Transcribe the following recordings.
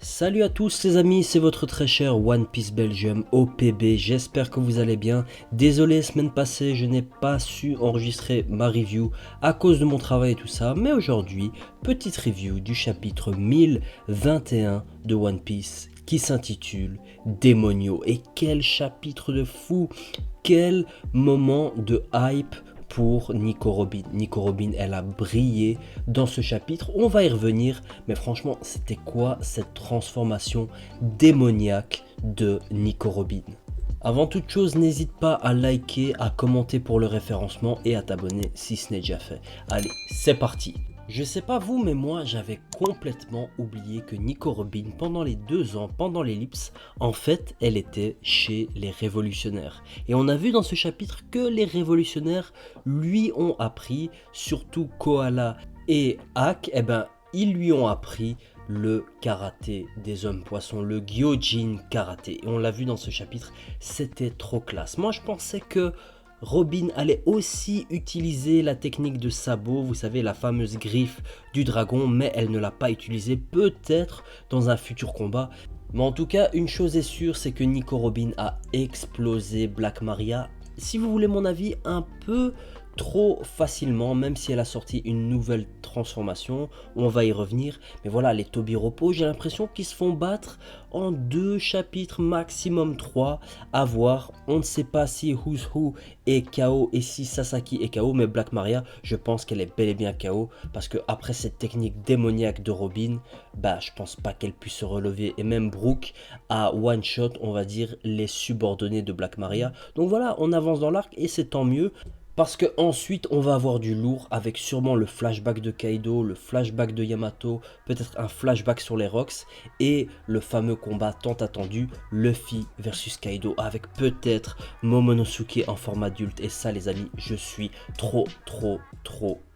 Salut à tous les amis, c'est votre très cher One Piece Belgium OPB, j'espère que vous allez bien. Désolé, semaine passée je n'ai pas su enregistrer ma review à cause de mon travail et tout ça, mais aujourd'hui, petite review du chapitre 1021 de One Piece qui s'intitule Démonio. Et quel chapitre de fou, quel moment de hype pour Nico Robin. Nico Robin, elle a brillé dans ce chapitre. On va y revenir, mais franchement, c'était quoi cette transformation démoniaque de Nico Robin? Avant toute chose, n'hésite pas à liker, à commenter pour le référencement et à t'abonner si ce n'est déjà fait. Allez, c'est parti! Je sais pas vous, mais moi j'avais complètement oublié que Nico Robin, pendant les 2 ans, pendant l'ellipse, en fait, elle était chez les révolutionnaires. Et on a vu dans ce chapitre que les révolutionnaires lui ont appris, surtout Koala et Hak, ils lui ont appris le karaté des hommes poissons, le Gyojin karaté. Et on l'a vu dans ce chapitre, c'était trop classe. Moi je pensais que Robin allait aussi utiliser la technique de sabot, vous savez, la fameuse griffe du dragon, mais elle ne l'a pas utilisée, peut-être dans un futur combat. Mais en tout cas, une chose est sûre, c'est que Nico Robin a explosé Black Maria. Si vous voulez mon avis, un peu trop facilement, même si elle a sorti une nouvelle transformation, on va y revenir. Mais voilà, les Tobiropo, j'ai l'impression qu'ils se font battre en 2 chapitres, maximum 3, à voir. On ne sait pas si Who's Who est KO et si Sasaki est KO, mais Black Maria, je pense qu'elle est bel et bien KO, parce que après cette technique démoniaque de Robin, je pense pas qu'elle puisse se relever, et même Brook a one shot, on va dire, les subordonnés de Black Maria. Donc voilà, on avance dans l'arc et c'est tant mieux. Parce que ensuite on va avoir du lourd avec sûrement le flashback de Kaido, le flashback de Yamato, peut-être un flashback sur les Rocks et le fameux combat tant attendu Luffy versus Kaido avec peut-être Momonosuke en forme adulte. Et ça les amis, je suis trop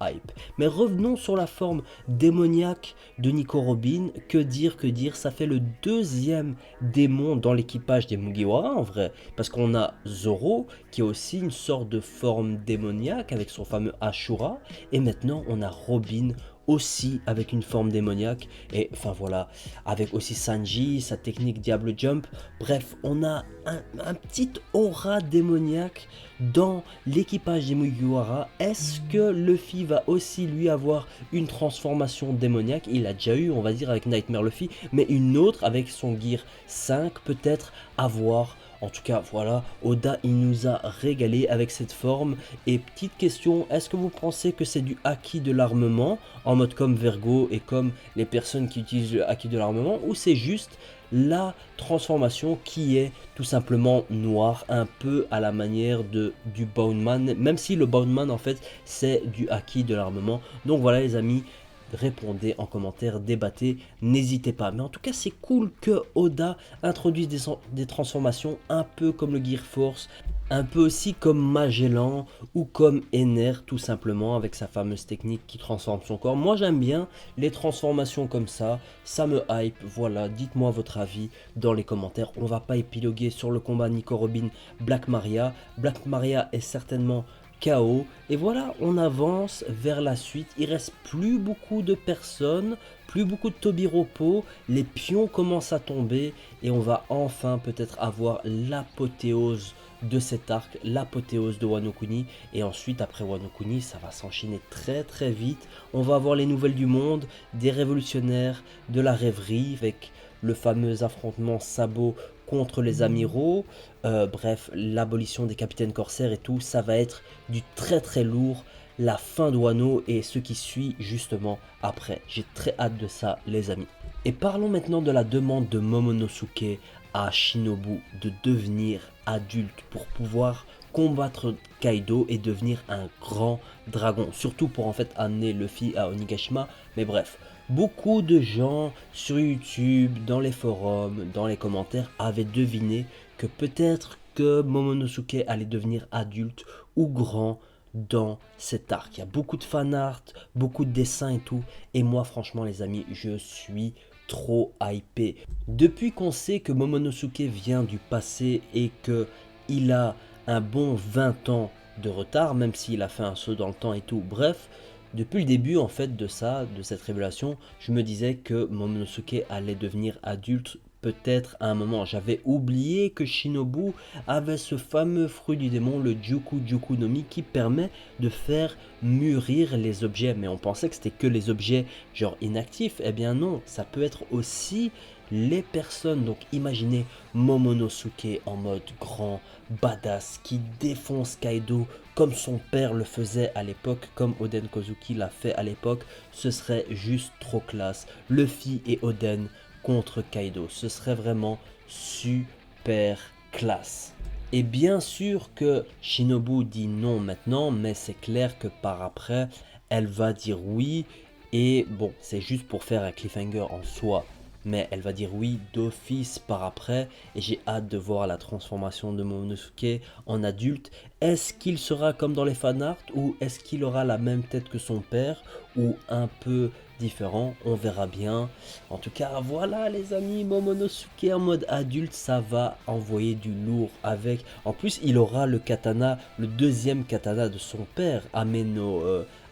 hype. Mais revenons sur la forme démoniaque de Nico Robin. Que dire, ça fait le 2e démon dans l'équipage des Mugiwara en vrai. Parce qu'on a Zoro qui est aussi une sorte de forme démoniaque avec son fameux Ashura, et maintenant on a Robin aussi avec une forme démoniaque, et enfin voilà, avec aussi Sanji, sa technique Diable Jump. Bref, on a un petit aura démoniaque dans l'équipage des Mugiwara. Est-ce que Luffy va aussi lui avoir une transformation démoniaque? Il a déjà eu, on va dire, avec Nightmare Luffy, mais une autre avec son Gear 5 peut-être, à voir. En tout cas, voilà, Oda, il nous a régalé avec cette forme. Et petite question, est-ce que vous pensez que c'est du acquis de l'armement, en mode comme Vergo et comme les personnes qui utilisent le acquis de l'armement, ou c'est juste la transformation qui est tout simplement noire, un peu à la manière du Boundman, même si le Boundman en fait c'est du acquis de l'armement. Donc voilà les amis, répondez en commentaire, débattez, n'hésitez pas. Mais en tout cas, c'est cool que Oda introduise des transformations un peu comme le Gear Force, un peu aussi comme Magellan ou comme Ener tout simplement avec sa fameuse technique qui transforme son corps. Moi j'aime bien les transformations comme ça me hype. Voilà, dites-moi votre avis dans les commentaires. On va pas épiloguer sur le combat Nico Robin Black Maria. Black Maria est certainement KO. Et voilà, on avance vers la suite. Il reste plus beaucoup de personnes, plus beaucoup de Tobiropo. Les pions commencent à tomber et on va enfin peut-être avoir l'apothéose de cet arc, l'apothéose de Wano Kuni. Et ensuite, après Wano Kuni, ça va s'enchaîner très vite. On va avoir les nouvelles du monde, des révolutionnaires, de la rêverie avec le fameux affrontement Sabo contre les amiraux, bref, l'abolition des capitaines corsaires et tout, ça va être du très lourd, la fin de Wano et ce qui suit justement après. J'ai très hâte de ça les amis. Et parlons maintenant de la demande de Momonosuke à Shinobu de devenir adulte pour pouvoir combattre Kaido et devenir un grand dragon, surtout pour en fait amener Luffy à Onigashima. Mais bref, beaucoup de gens sur YouTube, dans les forums, dans les commentaires avaient deviné que peut-être que Momonosuke allait devenir adulte ou grand dans cet arc. Il y a beaucoup de fan art, beaucoup de dessins et tout, et moi franchement les amis, je suis trop hypé. Depuis qu'on sait que Momonosuke vient du passé et que il a un bon 20 ans de retard, même s'il a fait un saut dans le temps et tout, bref, Depuis le début en fait de ça, de cette révélation, je me disais que Momonosuke allait devenir adulte peut-être à un moment. J'avais oublié que Shinobu avait ce fameux fruit du démon, le Juku Juku no Mi, qui permet de faire mûrir les objets. Mais on pensait que c'était que les objets genre inactifs. Eh bien non, ça peut être aussi les personnes. Donc imaginez Momonosuke en mode grand badass qui défonce Kaido comme son père le faisait à l'époque, comme Oden Kozuki l'a fait à l'époque. Ce serait juste trop classe. Luffy et Oden contre Kaido, ce serait vraiment super classe. Et bien sûr que Shinobu dit non maintenant, mais c'est clair que par après, elle va dire oui. Et bon, c'est juste pour faire un cliffhanger en soi. Mais elle va dire oui d'office par après. Et j'ai hâte de voir la transformation de Momonosuke en adulte. Est-ce qu'il sera comme dans les fanarts ou est-ce qu'il aura la même tête que son père ou un peu différent? On verra bien. En tout cas, voilà les amis, Momonosuke en mode adulte, ça va envoyer du lourd avec. En plus, il aura le katana, le deuxième katana de son père, Ameno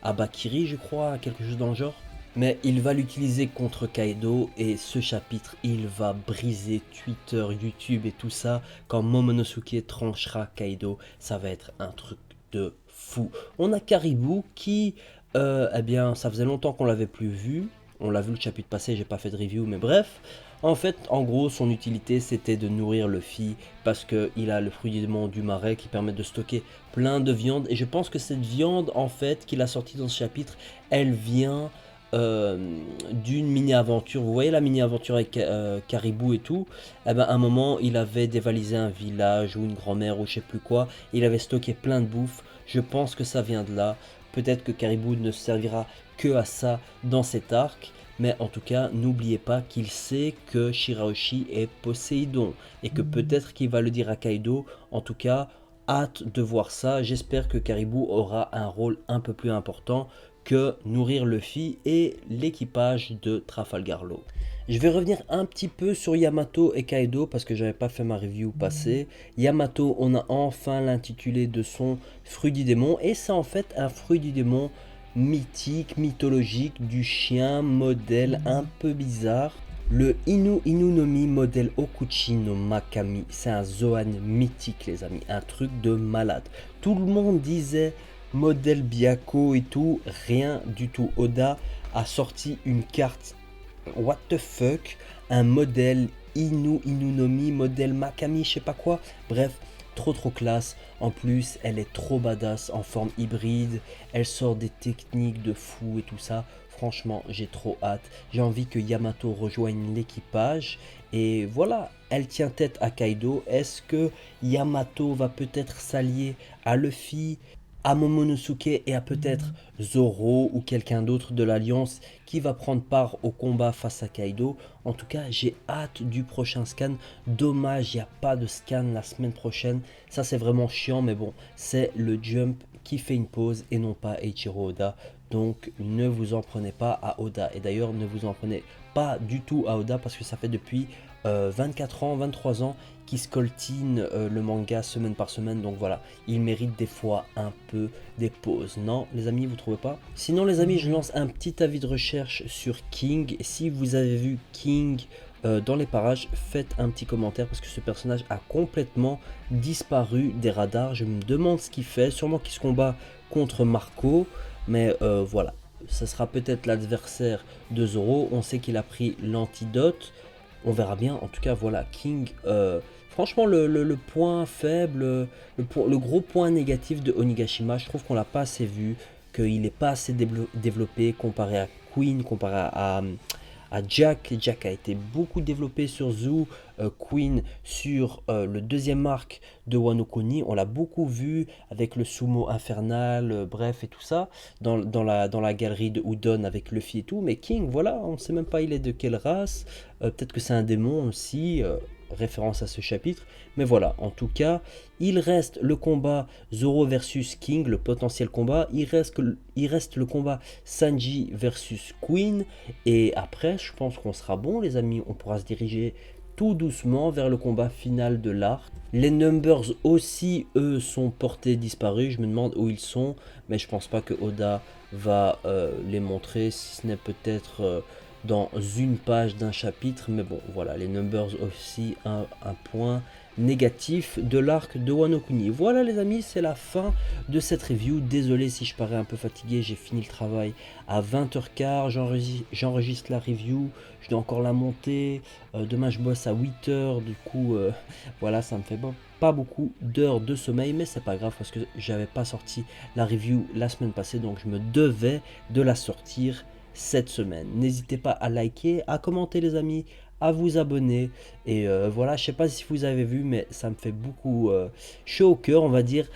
Abakiri, je crois, quelque chose dans le genre. Mais il va l'utiliser contre Kaido et ce chapitre, il va briser Twitter, YouTube et tout ça. Quand Momonosuke tranchera Kaido, ça va être un truc de fou. On a Caribou qui, eh bien, ça faisait longtemps qu'on l'avait plus vu. On l'a vu le chapitre passé, j'ai pas fait de review, mais bref. En fait, en gros, son utilité, c'était de nourrir Luffy parce qu'il a le fruit du démon du marais qui permet de stocker plein de viande. Et je pense que cette viande, en fait, qu'il a sortie dans ce chapitre, elle vient d'une mini-aventure. Vous voyez la mini-aventure avec Caribou et tout. Eh ben, à un moment, il avait dévalisé un village ou une grand-mère ou je sais plus quoi. Il avait stocké plein de bouffe. Je pense que ça vient de là. Peut-être que Caribou ne servira que à ça dans cet arc. Mais en tout cas, n'oubliez pas qu'il sait que Shirahoshi est Poséidon. Et que peut-être qu'il va le dire à Kaido. En tout cas, hâte de voir ça. J'espère que Caribou aura un rôle un peu plus important que nourrir Luffy et l'équipage de Trafalgar Law. Je vais revenir un petit peu sur Yamato et Kaido parce que j'avais pas fait ma review passée. Yamato, on a enfin l'intitulé de son fruit du démon et c'est en fait un fruit du démon mythique, mythologique, du chien modèle un peu bizarre. Le Inu Inu no Mi modèle Okuchi no Makami, c'est un Zoan mythique les amis, un truc de malade. Tout le monde disait modèle Byakko et tout, rien du tout. Oda a sorti une carte, what the fuck, un modèle Inu Inu no Mi, modèle Makami, je sais pas quoi, bref, trop classe. En plus, elle est trop badass en forme hybride, elle sort des techniques de fou et tout ça. Franchement, j'ai trop hâte. J'ai envie que Yamato rejoigne l'équipage. Et voilà, elle tient tête à Kaido. Est-ce que Yamato va peut-être s'allier à Luffy, à Momonosuke et à peut-être Zoro ou quelqu'un d'autre de l'Alliance qui va prendre part au combat face à Kaido? En tout cas, j'ai hâte du prochain scan. Dommage, il n'y a pas de scan la semaine prochaine. Ça, c'est vraiment chiant, mais bon, c'est le Jump qui fait une pause et non pas Eiichiro Oda. Donc, ne vous en prenez pas à Oda. Et d'ailleurs, ne vous en prenez pas du tout à Oda parce que ça fait depuis 24 ans, 23 ans qui scoltine le manga semaine par semaine, donc voilà, il mérite des fois un peu des pauses, non les amis, vous trouvez pas? Sinon les amis, je lance un petit avis de recherche sur King. Si vous avez vu King dans les parages, faites un petit commentaire parce que ce personnage a complètement disparu des radars. Je me demande ce qu'il fait, sûrement qu'il se combat contre Marco, mais voilà, ça sera peut-être l'adversaire de Zoro. On sait qu'il a pris l'antidote, on verra bien. En tout cas voilà, King, franchement le point faible, le gros point négatif de Onigashima, je trouve qu'on l'a pas assez vu, qu'il n'est pas assez développé comparé à Queen, comparé à Jack. Jack a été beaucoup développé sur Zoo, Queen sur le deuxième arc de Wano Kuni. On l'a beaucoup vu avec le sumo infernal, bref et tout ça, dans la galerie de Udon avec Luffy et tout. Mais King, voilà, on ne sait même pas il est de quelle race. Peut-être que c'est un démon aussi, référence à ce chapitre. Mais voilà, en tout cas, il reste le combat Zoro versus King, le potentiel combat. Il reste le combat Sanji versus Queen. Et après, je pense qu'on sera bon, les amis. On pourra se diriger tout doucement vers le combat final de l'arc. Les Numbers aussi, eux, sont portés disparus. Je me demande où ils sont, mais je pense pas que Oda va les montrer, si ce n'est peut-être dans une page d'un chapitre. Mais bon, voilà, les Numbers aussi, un point négatif de l'arc de Wano Kuni. Voilà les amis, c'est la fin de cette review. Désolé si je parais un peu fatigué, j'ai fini le travail à 20h15, j'enregistre la review, je dois encore la monter, demain je bosse à 8h, du coup voilà, ça me fait pas beaucoup d'heures de sommeil, mais c'est pas grave parce que j'avais pas sorti la review la semaine passée, donc je me devais de la sortir cette semaine. N'hésitez pas à liker, à commenter les amis, à vous abonner, et voilà, je sais pas si vous avez vu, mais ça me fait beaucoup chaud au cœur, on va dire,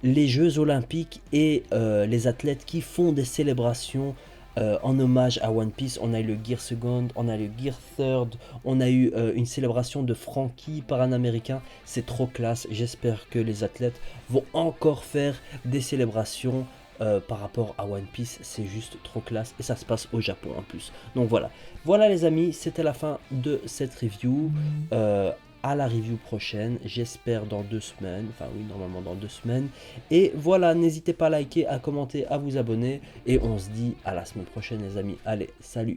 les Jeux Olympiques et les athlètes qui font des célébrations en hommage à One Piece. On a eu le Gear Second, on a eu le Gear Third, on a eu une célébration de Frankie par un américain. C'est trop classe, j'espère que les athlètes vont encore faire des célébrations par rapport à One Piece. C'est juste trop classe et ça se passe au Japon en plus. Donc voilà les amis, c'était la fin de cette review. À la review prochaine, j'espère dans 2 semaines, enfin oui, normalement dans 2 semaines. Et voilà, n'hésitez pas à liker, à commenter, à vous abonner, et on se dit à la semaine prochaine les amis. Allez, salut!